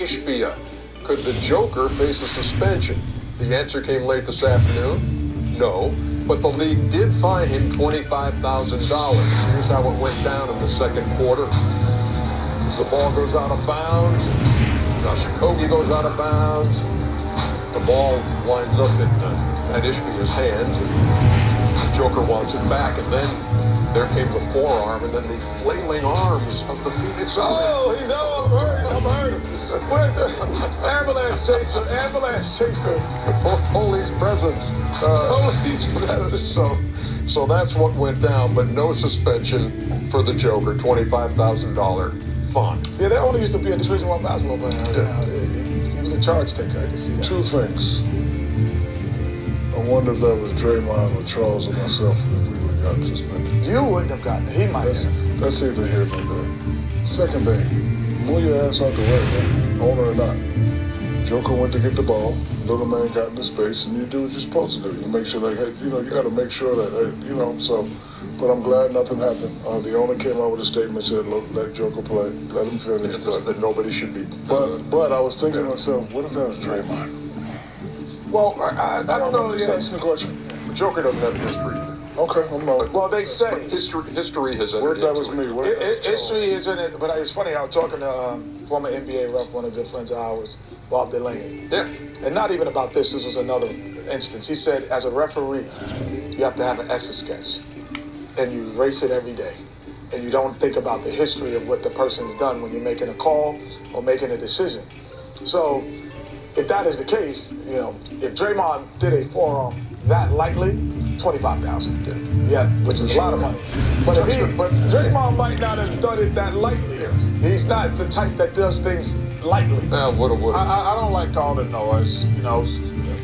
Ishbia. Could the Joker face a suspension? The answer came late this afternoon. No. But the league did fine him $25,000. Here's how it went down in the second quarter. As the ball goes out of bounds, Shikogi goes out of bounds. The ball winds up at Ishbia's hands. The Joker wants it back, and then there came the forearm, and then the flailing arms of the Phoenix. Oh, he's I'm hurt. Where's the ambulance chaser? Police presence. Police presence. So that's what went down, but no suspension for the Joker. $25,000 fine. Yeah, that only used to be a Division I basketball player. He was a charge taker. I can see that. Two things. I wonder if that was Draymond or Charles or myself if we would have gotten suspended. You wouldn't have gotten it. He might have. That's either here nor there. Second thing, move your ass out the way, man. Owner or not. Joker went to get the ball. Little man got into space, and you do what you're supposed to do. You make sure, like, hey, you got to make sure that, so. But I'm glad nothing happened. The owner came out with a statement, said, look, let Joker play. Let him finish. That nobody should be. But I was thinking to myself, what if that was Draymond? Well, I don't know. Just asking the question. The Joker doesn't have a history either. Okay, I'm not. Well, they say history has entered What if that into was it. me? History is in it, but it's funny. I was talking to former NBA ref, one of the good friends of ours, Bob Delaney. Yeah. And not even about this. This was another instance. He said, as a referee, you have to have an essence sketch, and you erase it every day, and you don't think about the history of what the person's done when you're making a call or making a decision. So, if that is the case, if Draymond did a forearm that lightly, $25,000. Yeah, which is a lot of money. But Draymond might not have done it that lightly. He's not the type that does things lightly. Woulda. I don't like all the noise.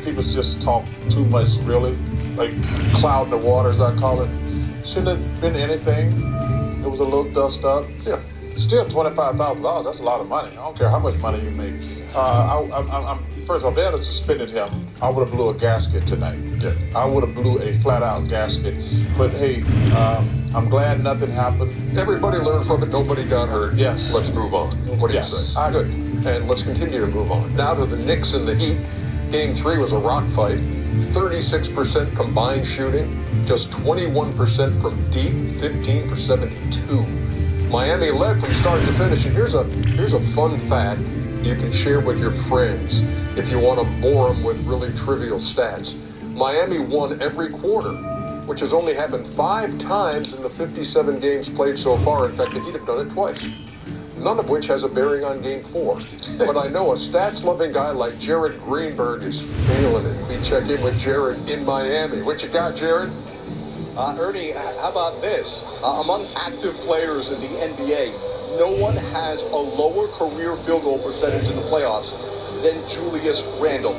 People just talk too much, really. Like cloud in the waters, I call it. Shouldn't have been anything. It was a little dust up. Yeah. Still $25,000. That's a lot of money. I don't care how much money you make. First of all, if they had suspended him, I would have blew a gasket tonight. Yeah. I would have blew a flat-out gasket. But hey, I'm glad nothing happened. Everybody learned from it. Nobody got hurt. Yes. Let's move on. What do you say? Good. And let's continue to move on. Now to the Knicks and the Heat. Game 3 was a rock fight. 36% combined shooting, just 21% from deep, 15 for 72. Miami led from start to finish. And here's a fun fact you can share with your friends if you want to bore them with really trivial stats. Miami won every quarter, which has only happened 5 times in the 57 games played so far. In fact, the Heat have done it twice, none of which has a bearing on Game 4. But I know a stats-loving guy like Jared Greenberg is feeling it. We check in with Jared in Miami. What you got, Jared? Ernie, how about this? Among active players in the NBA, no one has a lower career field goal percentage in the playoffs than Julius Randle.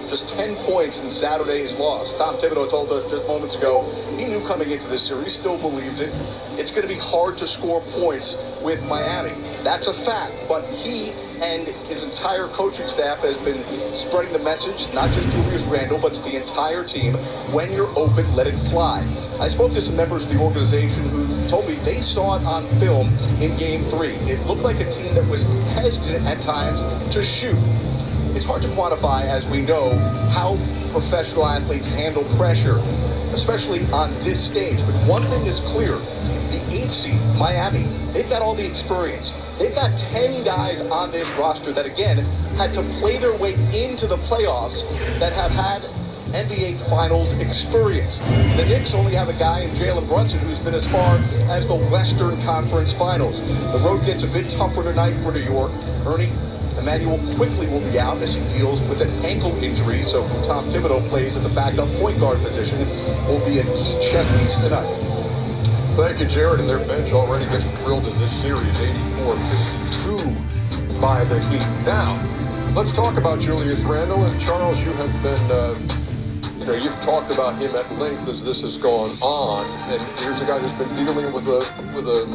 Just 10 points in Saturday's loss. Tom Thibodeau told us just moments ago he knew coming into this series, still believes it. It's going to be hard to score points with Miami. That's a fact, but he and his entire coaching staff has been spreading the message, not just Julius Randle, but to the entire team, when you're open, let it fly. I spoke to some members of the organization who told me they saw it on film in Game 3. It looked like a team that was hesitant at times to shoot. It's hard to quantify, as we know, how professional athletes handle pressure, especially on this stage. But one thing is clear. The 8th seed, Miami, they've got all the experience. They've got 10 guys on this roster that, again, had to play their way into the playoffs that have had NBA Finals experience. The Knicks only have a guy in Jalen Brunson who's been as far as the Western Conference Finals. The road gets a bit tougher tonight for New York. Ernie, Emmanuel quickly will be out as he deals with an ankle injury, so Tom Thibodeau plays at the backup point guard position, will be a key chess piece tonight. Thank you, Jared. And their bench already gets drilled in this series, 84-52 by the Heat. Now, let's talk about Julius Randle. And Charles, you have been, you've talked about him at length as this has gone on. And here's a guy who's been dealing with a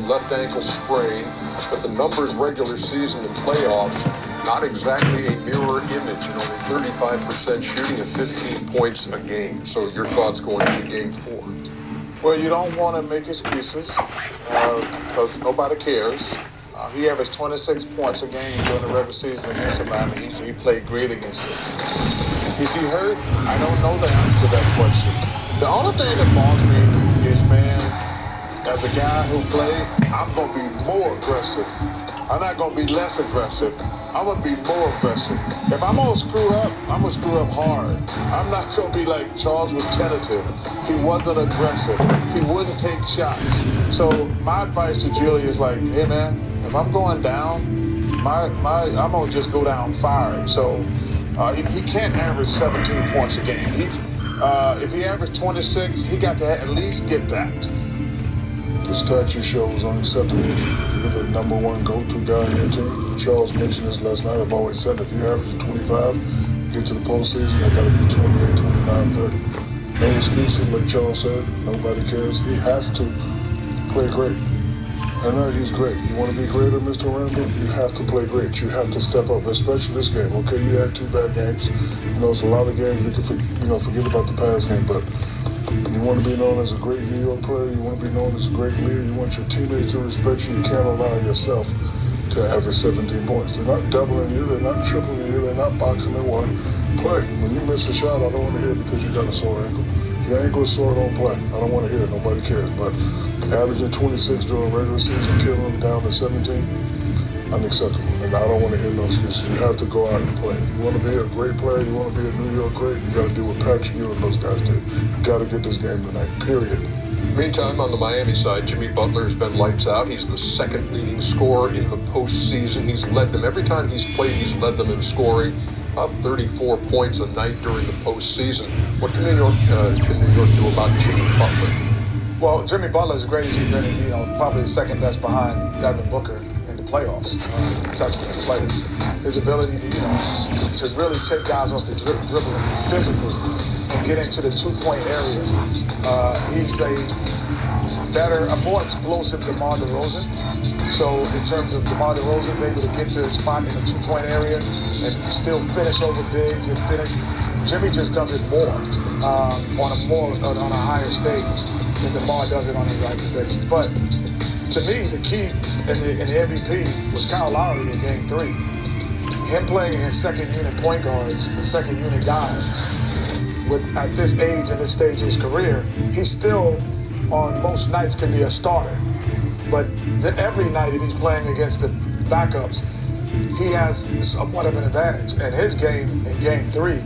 left ankle sprain. But the numbers regular season and playoffs, not exactly a mirror image. Only 35% shooting and 15 points a game. So your thoughts going into Game 4? Well, you don't want to make excuses because nobody cares. He averaged 26 points a game during the regular season against Miami. He played great against it. Is he hurt? I don't know the answer to that question. The only thing that bothers me is, man, as a guy who played, I'm going to be more aggressive. I'm not going to be less aggressive. I'm going to be more aggressive. If I'm going to screw up, I'm going to screw up hard. I'm not going to be like Charles was tentative. He wasn't aggressive. He wouldn't take shots. So my advice to Julie is like, hey, man, if I'm going down, I'm going to just go down firing. So he can't average 17 points a game. If he averaged 26, he got to at least get that. The stat you show is unacceptable. You're the number one go-to guy in your team. Charles mentioned this last night. I've always said if you average 25, get to the postseason, I got to be 28, 29, 30. No excuses, like Charles said. Nobody cares. He has to play great. And he's great. You want to be greater, Mr. Randall? You have to play great. You have to step up, especially this game. Okay, you had 2 bad games. It's a lot of games we can forget about the past game, but you want to be known as a great New York player. You want to be known as a great leader. You want your teammates to respect you. You can't allow yourself to average 17 points. They're not doubling you. They're not tripling you. They're not boxing in one. Play. When you miss a shot, I don't want to hear it because you got a sore ankle. If your ankle is sore, don't play. I don't want to hear it. Nobody cares. But averaging 26 during the regular season, killing them down to 17, unacceptable. And I don't want to hear no excuses. You have to go out and play. You want to be a great player, you want to be a New York great, you got to do what Patrick Ewing and those guys did. You got to get this game tonight, period. Meantime, on the Miami side, Jimmy Butler's been lights out. He's the second leading scorer in the postseason. He's led them every time he's played. He's led them in scoring, about 34 points a night during the postseason. What can New York do about Jimmy Butler? Well, Jimmy Butler is great as he's been, probably the second best behind Devin Booker in the playoffs. Testament to players. His ability to really take guys off the dribble and be physical and get into the 2-point area. He's a more explosive DeMar DeRozan. So in terms of DeMar DeRozan's able to get to his spot in the 2-point area and still finish over bigs and finish. Jimmy just does it more on a higher stage than DeMar does it on a regular basis. But to me, the key in the MVP was Kyle Lowry in Game 3. Him playing against second unit point guards and second unit guys. At this age and this stage of his career, he's still on most nights can be a starter. But every night that he's playing against the backups, he has somewhat of an advantage. And his game in Game 3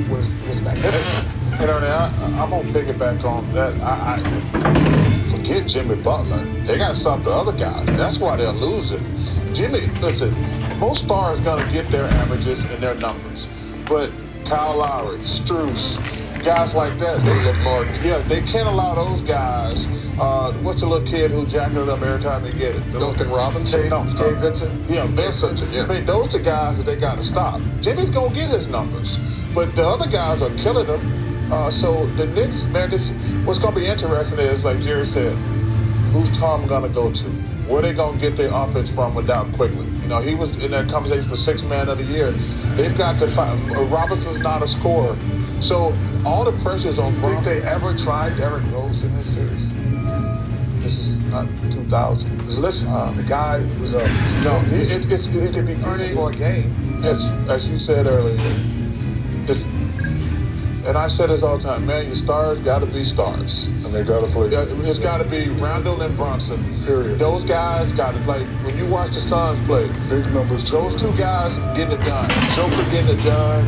was magnificent. And Ernie, I'm going to piggyback on that. I forget Jimmy Butler. They got to stop the other guys. That's why they're losing. Jimmy, listen, most stars going to get their averages and their numbers. But Kyle Lowry, Strus, guys like that, they can't allow those guys. What's the little kid who jacked it up every time they get it? Duncan Robinson? Gabe Vincent? Yeah, Vincent. Yeah. I mean, those are guys that they got to stop. Jimmy's going to get his numbers. But the other guys are killing them. So the Knicks, man, what's going to be interesting is, like Jerry said, who's Tom going to go to? Where they going to get their offense from without quickly? He was in that conversation for 6th man of the year. They've got to find. Robinson's not a scorer. So all the pressure's on Bronson. Think they ever tried Derrick Rose in this series? This is not 2000. Listen, the guy was he could be decent for a game. As you said earlier, and I say this all the time, man, your stars got to be stars. And they got to play. It's got to be Randall and Bronson. Period. Those guys got to, like, when you watch the Suns play, Big numbers. those two guys getting it done. Joker getting it done.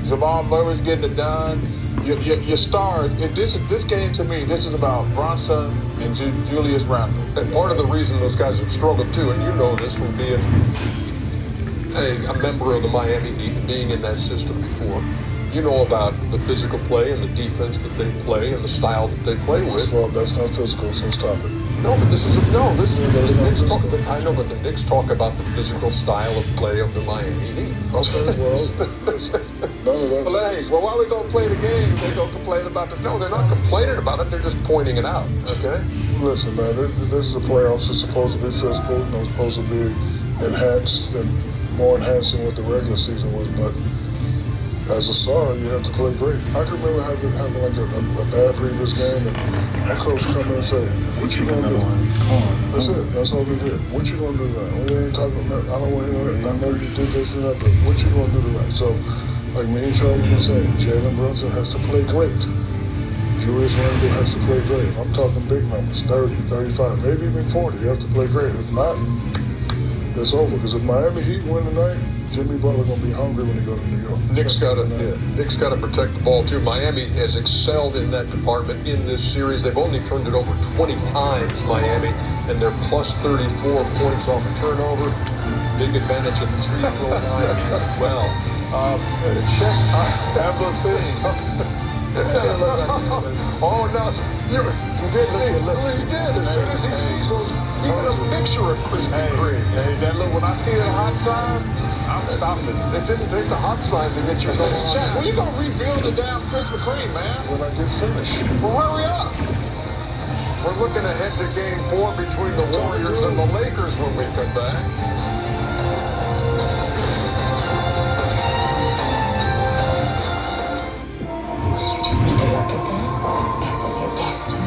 Jamal Murray's getting it done. Your stars. This game, to me, this is about Bronson and Julius Randle. And part of the reason those guys have struggled too, and you know this from being a member of the Miami Heat and being in that system before. You know about the physical play and the defense that they play and the style that they play with. Well, that's not physical, so stop it. No, but the Knicks talk. I know, but the Knicks talk about the physical style of play of the Miami Heat. Okay, well, none of that. Well, hey, why are we going to play the game if they're going to complain about the... No, they're not complaining about it. They're just pointing it out. Okay. Listen, man, this is a playoffs. It's supposed to be physical. It's supposed to be enhanced and more enhanced than what the regular season was. But As a star, you have to play great. I can remember having like a bad previous game, and my coach come in and say, "What you gonna do?" That's it. That's all we did. What you gonna do tonight? We ain't talking about. I don't want to hear it. I know you did this and that, but what you gonna do tonight? So, like me and Charlie been saying, Jalen Brunson has to play great. Julius Randle has to play great. I'm talking big numbers, 30, 35, maybe even 40. You have to play great. If not, it's over. Because if Miami Heat win tonight, Jimmy Butler gonna be hungry when he go to New York. Nick's got to protect the ball too. Miami has excelled in that department in this series. They've only turned it over 20 times, Miami, and they're plus 34 points off a turnover. Big advantage at the free throw line as well. Check. Ever since. Oh no! You did look at your lips. He did. As soon as he sees those, even a picture of Krispy Kreme. Hey, that look, when I see that hot sign, I'm stopping it. It didn't take the hot sign to get you going. Shaq, when you gonna rebuild the damn Krispy Kreme, man? When I get finished. Well, hurry up. We're looking ahead to Game 4 between the Warriors and the Lakers when we come back. Just need to look at this as your destiny.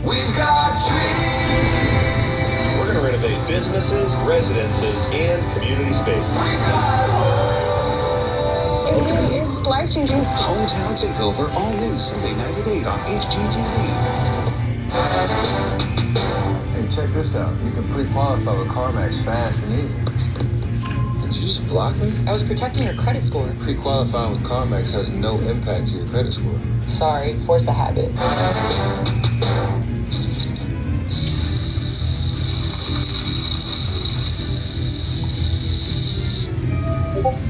We've got trees. We're going to renovate businesses, residences, and community spaces. It really is life-changing. Hometown Takeover, all new Sunday night at 8 on HGTV. Hey, check this out. You can pre-qualify with CarMax fast and easy. Did you just block me? I was protecting your credit score. Pre-qualifying with CarMax has no impact to your credit score. Sorry, force a habit.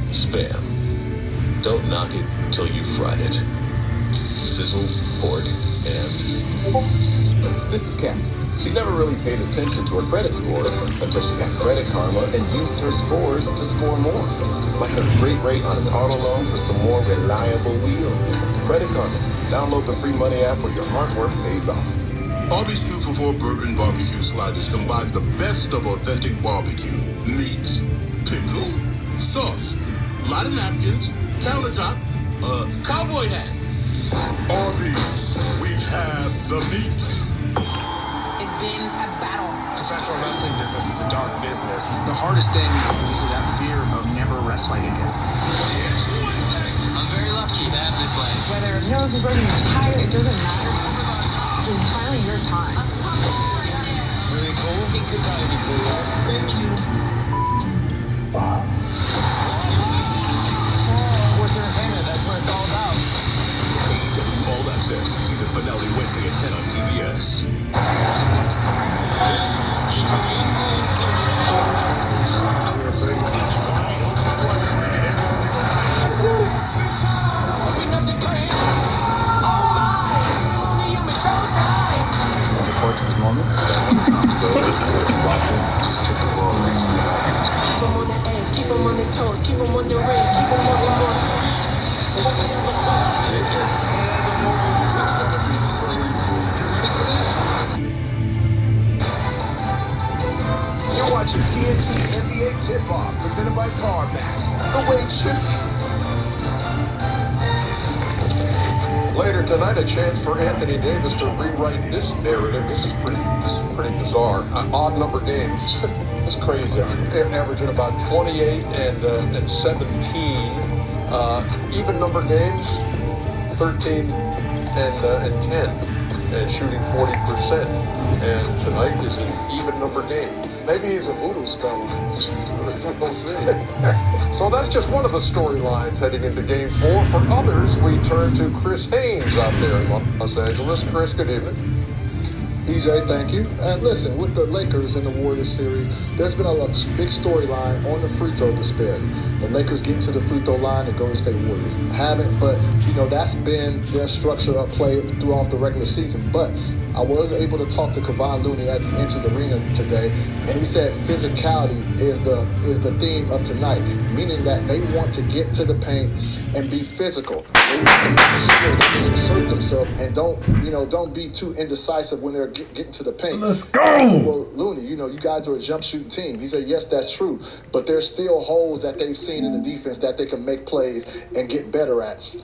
Spam. Don't knock it till you've fried it. Sizzle, pork, and... This is Cassie. She never really paid attention to her credit scores until she got Credit Karma and used her scores to score more. Like a great rate on an auto loan for some more reliable wheels. Credit Karma. Download the free money app where your hard work pays off. Arby's 2 for $4 bourbon barbecue sliders combine the best of authentic barbecue. Meats, pickle, sauce, lot of napkins, countertop, cowboy hat. Arby's, we have the meats. It's been a battle. Professional wrestling business is a dark business. The hardest thing is that fear of never wrestling again. I'm very lucky to have this life. Whether your nose was broken, you're tired, it doesn't matter. It's finally your time. Really cool? It could probably be cool. Thank you. With your hammer, that's what it's all about. AEW All Access, season finale Wednesday at 10 on TBS. Just took the ball next to Keep them on their edge, keep them on their toes, keep them on their ring, keep them on their mark. You're watching TNT NBA Tip-Off, presented by CarMax. The way it should be. Later tonight, a chance for Anthony Davis to rewrite this narrative. This is pretty bizarre. Odd number games. It's crazy. Averaging about 28 and 17. Even number games, 13 and 10, and shooting 40%. And tonight is an even number game. Maybe he's a voodoo spell. We'll see. So that's just one of the storylines heading into Game 4. For others, we turn to Chris Haynes out there in Los Angeles. Chris, good evening. EJ, thank you. And listen, with the Lakers in the Warriors series, there's been a big storyline on the free throw disparity. The Lakers getting to the free throw line, the Golden State Warriors haven't. But, that's been their structure of play throughout the regular season. But I was able to talk to Kevon Looney as he entered the arena today, and he said physicality is the theme of tonight, meaning that they want to get to the paint and be physical. They want to make sure that they insert themselves and don't be too indecisive when they're getting to the paint. Let's go! Well, Looney, you guys are a jump shooting team. He said, yes, that's true, but there's still holes that they've seen in the defense that they can make plays and get better at.